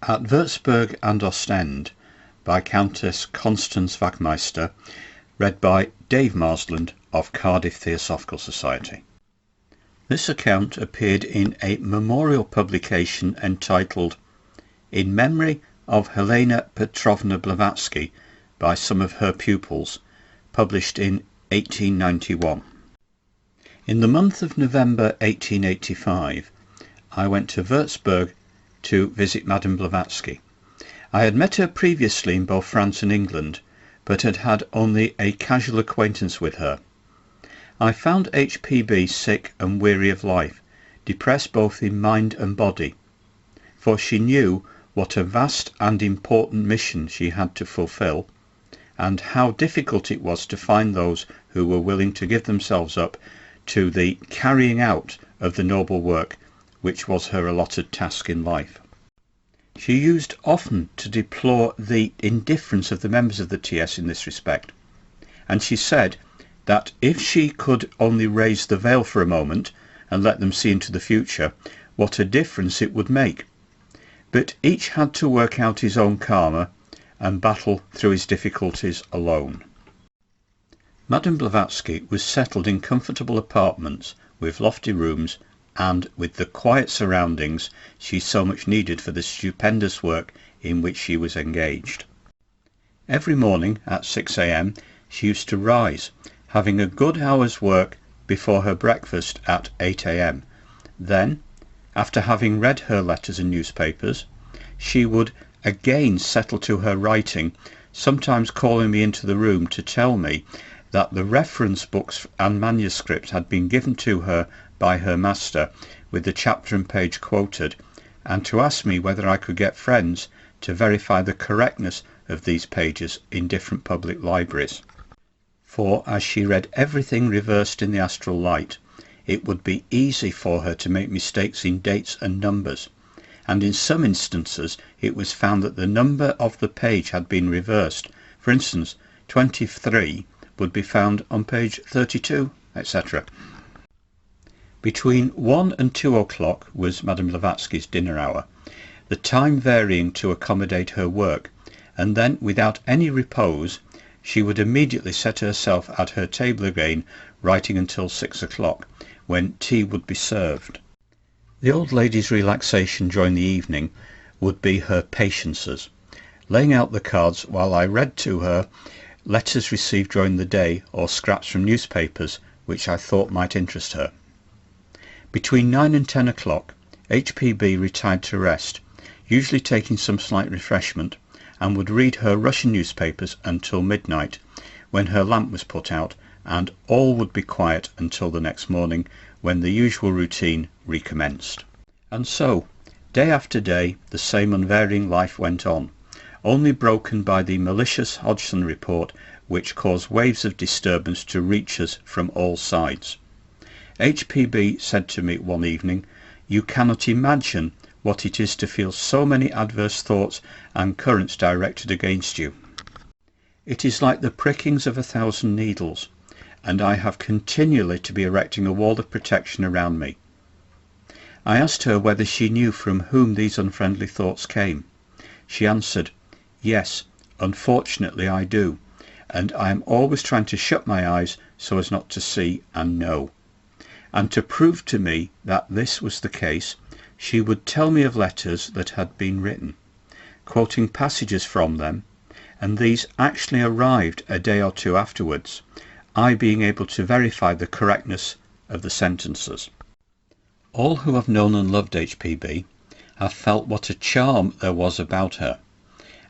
At Wurzburg and Ostende by Countess Constance Wachtmeister, read by Dave Marsland of Cardiff Theosophical Society. This account appeared in a memorial publication entitled In Memory of Helena Petrovna Blavatsky by some of her pupils, published in 1891. In the month of November 1885, I went to Wurzburg to visit Madame Blavatsky. I had met her previously in both France and England, but had had only a casual acquaintance with her. I found HPB sick and weary of life, depressed both in mind and body, for she knew what a vast and important mission she had to fulfill, and how difficult it was to find those who were willing to give themselves up to the carrying out of the noble work which was her allotted task in life. She used often to deplore the indifference of the members of the TS in this respect, and she said that if she could only raise the veil for a moment and let them see into the future, what a difference it would make. But each had to work out his own karma and battle through his difficulties alone. Madame Blavatsky was settled in comfortable apartments with lofty rooms and with the quiet surroundings she so much needed for the stupendous work in which she was engaged. Every morning at 6 a.m. she used to rise, having a good hour's work before her breakfast at 8 a.m. Then, after having read her letters and newspapers, she would again settle to her writing, sometimes calling me into the room to tell me that the reference books and manuscripts had been given to her by her master with the chapter and page quoted, and to ask me whether I could get friends to verify the correctness of these pages in different public libraries. For as she read everything reversed in the astral light, it would be easy for her to make mistakes in dates and numbers, and in some instances it was found that the number of the page had been reversed. For instance, 23 would be found on page 32, etc. Between 1 and 2 o'clock was Madame Blavatsky's dinner hour, the time varying to accommodate her work, and then, without any repose, she would immediately set herself at her table again, writing until 6 o'clock, when tea would be served. The old lady's relaxation during the evening would be her patiences, laying out the cards while I read to her letters received during the day or scraps from newspapers which I thought might interest her. Between 9 and 10 o'clock, HPB retired to rest, usually taking some slight refreshment, and would read her Russian newspapers until midnight, when her lamp was put out, and all would be quiet until the next morning, when the usual routine recommenced. And so, day after day, the same unvarying life went on, only broken by the malicious Hodgson report, which caused waves of disturbance to reach us from all sides. HPB said to me one evening, "You cannot imagine what it is to feel so many adverse thoughts and currents directed against you. It is like the prickings of 1,000 needles, and I have continually to be erecting a wall of protection around me." I asked her whether she knew from whom these unfriendly thoughts came. She answered, "Yes, unfortunately I do, and I am always trying to shut my eyes so as not to see and know." And to prove to me that this was the case, she would tell me of letters that had been written, quoting passages from them, and these actually arrived a day or two afterwards, I being able to verify the correctness of the sentences. All who have known and loved HPB have felt what a charm there was about her,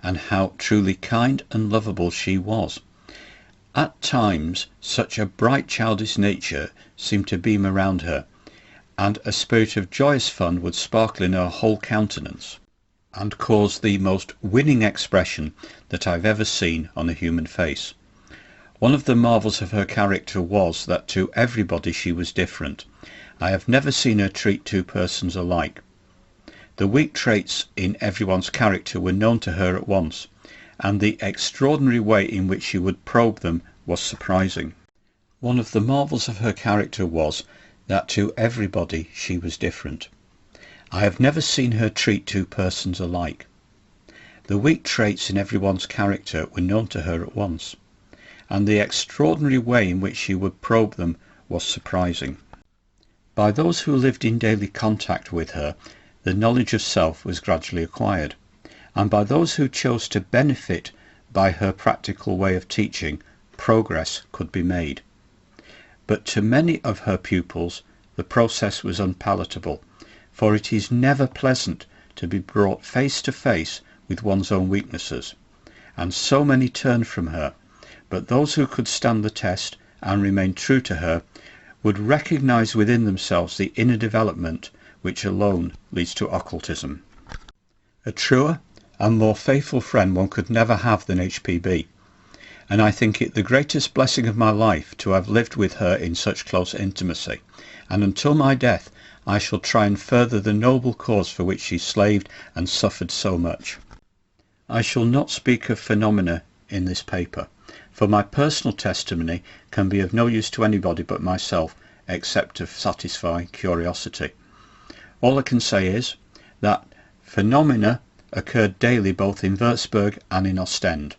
and how truly kind and lovable she was. At times such a bright childish nature seemed to beam around her, and a spirit of joyous fun would sparkle in her whole countenance, and cause the most winning expression that I've ever seen on a human face. One of the marvels of her character was that to everybody she was different. I have never seen her treat two persons alike. The weak traits in everyone's character were known to her at once, and the extraordinary way in which she would probe them was surprising. One of the marvels of her character was that to everybody she was different. I have never seen her treat two persons alike. The weak traits in everyone's character were known to her at once, and the extraordinary way in which she would probe them was surprising. By those who lived in daily contact with her, the knowledge of self was gradually acquired, and by those who chose to benefit by her practical way of teaching, progress could be made. But to many of her pupils the process was unpalatable, for it is never pleasant to be brought face to face with one's own weaknesses, and so many turned from her. But those who could stand the test and remain true to her would recognize within themselves the inner development which alone leads to occultism. A truer and more faithful friend one could never have than HPB, and I think it the greatest blessing of my life to have lived with her in such close intimacy, and until my death I shall try and further the noble cause for which she slaved and suffered so much. I shall not speak of phenomena in this paper, for my personal testimony can be of no use to anybody but myself, except to satisfy curiosity. All I can say is that phenomena occurred daily both in Wurzburg and in Ostende,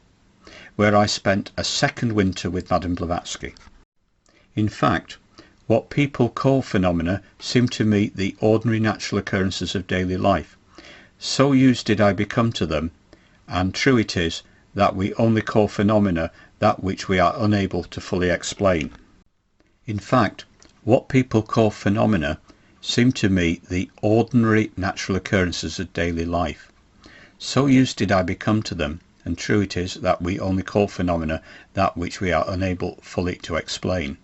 where I spent a second winter with Madame Blavatsky. In fact, what people call phenomena seemed to me the ordinary natural occurrences of daily life. So used did I become to them, and true it is that we only call phenomena that which we are unable to fully explain. In fact, what people call phenomena seem to me the ordinary natural occurrences of daily life. So used did I become to them, and true it is that we only call phenomena that which we are unable fully to explain.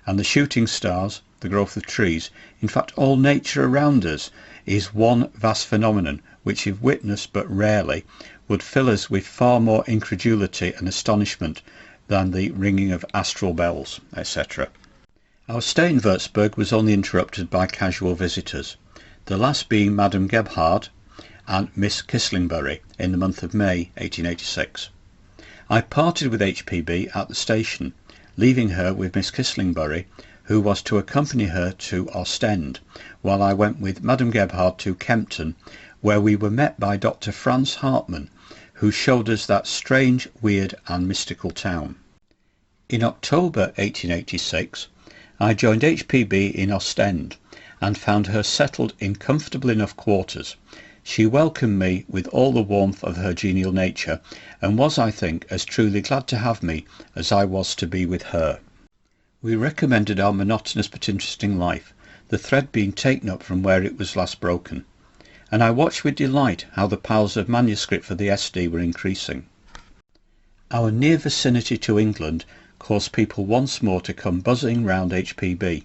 And the shooting stars, the growth of trees, in fact all nature around us, is one vast phenomenon which, if witnessed but rarely, would fill us with far more incredulity and astonishment than the ringing of astral bells, etc. Our stay in Wurzburg was only interrupted by casual visitors, the last being Madame Gebhard and Miss Kislingbury in the month of May 1886. I parted with HPB at the station, leaving her with Miss Kislingbury, who was to accompany her to Ostende, while I went with Madame Gebhard to Kempton, where we were met by Dr. Franz Hartmann, who showed us that strange, weird and mystical town. In October 1886 I joined HPB in Ostende and found her settled in comfortable enough quarters. She welcomed me with all the warmth of her genial nature, and was, I think, as truly glad to have me as I was to be with her. We recommenced our monotonous but interesting life, the thread being taken up from where it was last broken, and I watched with delight how the piles of manuscript for the SD were increasing. Our near vicinity to England caused people once more to come buzzing round HPB,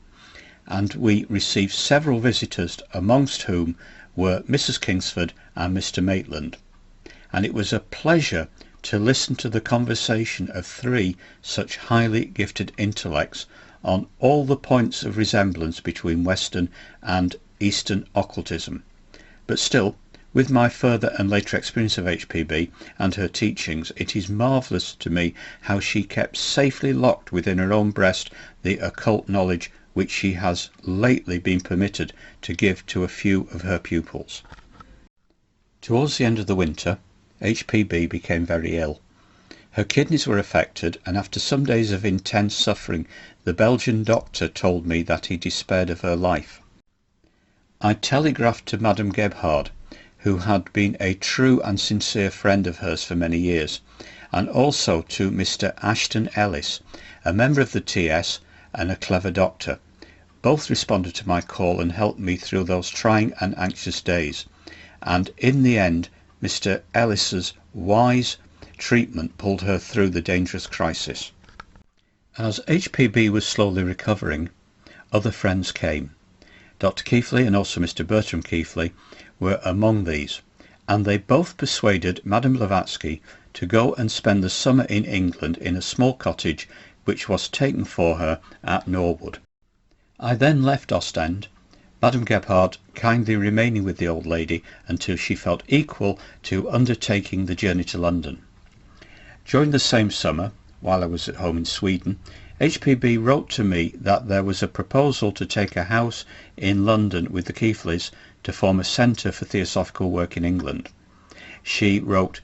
and we received several visitors, amongst whom were Mrs. Kingsford and Mr. Maitland, and it was a pleasure to listen to the conversation of three such highly gifted intellects on all the points of resemblance between Western and Eastern occultism. But still, with my further and later experience of HPB and her teachings, it is marvellous to me how she kept safely locked within her own breast the occult knowledge which she has lately been permitted to give to a few of her pupils. Towards the end of the winter, HPB became very ill. Her kidneys were affected, and after some days of intense suffering, the Belgian doctor told me that he despaired of her life. I telegraphed to Madame Gebhard, who had been a true and sincere friend of hers for many years, and also to Mr. Ashton Ellis, a member of the TS and a clever doctor. Both responded to my call and helped me through those trying and anxious days, and in the end Mr. Ellis's wise treatment pulled her through the dangerous crisis. As HPB was slowly recovering, other friends came. Dr. Keighley and also Mr. Bertram Keighley were among these, and they both persuaded Madame Blavatsky to go and spend the summer in England in a small cottage which was taken for her at Norwood. I then left Ostende, Madame Gebhard kindly remaining with the old lady until she felt equal to undertaking the journey to London. During the same summer, while I was at home in Sweden, HPB wrote to me that there was a proposal to take a house in London with the Keighley's to form a centre for theosophical work in England. she wrote,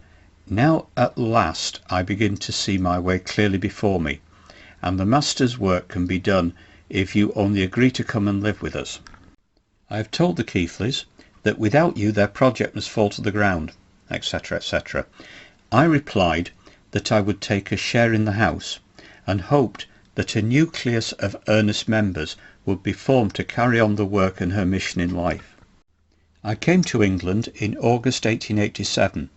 "Now at last I begin to see my way clearly before me, and the Master's work can be done if you only agree to come and live with us. I have told the Keithleys that without you their project must fall to the ground," etc., etc. I replied that I would take a share in the house, and hoped that a nucleus of earnest members would be formed to carry on the work and her mission in life. I came to England in August 1887,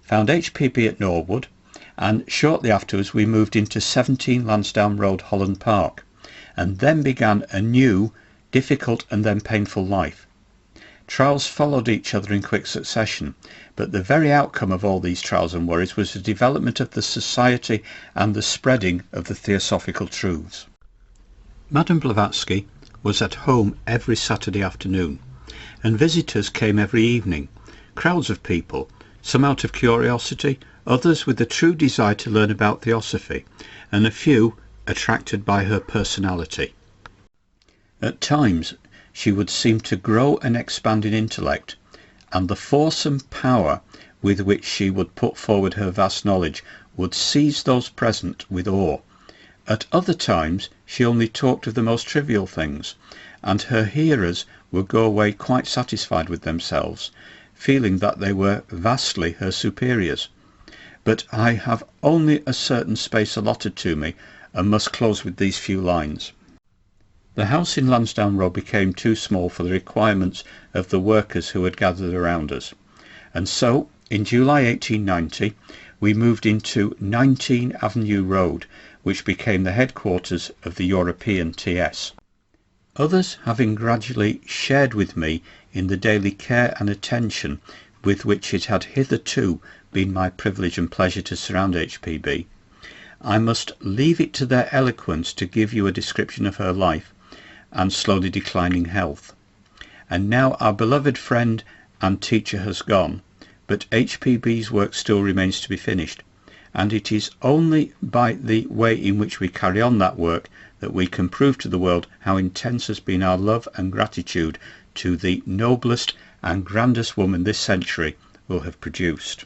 found HPB at Norwood, and shortly afterwards we moved into 17 Lansdowne Road, Holland Park, and then began a new, difficult and then painful life. Trials followed each other in quick succession, but the very outcome of all these trials and worries was the development of the society and the spreading of the Theosophical truths. Madame Blavatsky was at home every Saturday afternoon, and visitors came every evening, crowds of people, some out of curiosity, others with the true desire to learn about Theosophy, and a few attracted by her personality. At times she would seem to grow and expand in intellect, and the force and power with which she would put forward her vast knowledge would seize those present with awe. At other times she only talked of the most trivial things, and her hearers would go away quite satisfied with themselves, feeling that they were vastly her superiors. But I have only a certain space allotted to me, and must close with these few lines. The house in Lansdowne Road became too small for the requirements of the workers who had gathered around us, and so in July 1890 we moved into 19 Avenue Road, which became the headquarters of the European TS. Others having gradually shared with me in the daily care and attention with which it had hitherto been my privilege and pleasure to surround HPB, I must leave it to their eloquence to give you a description of her life and slowly declining health. And now our beloved friend and teacher has gone, but HPB's work still remains to be finished, and it is only by the way in which we carry on that work that we can prove to the world how intense has been our love and gratitude to the noblest and grandest woman this century will have produced.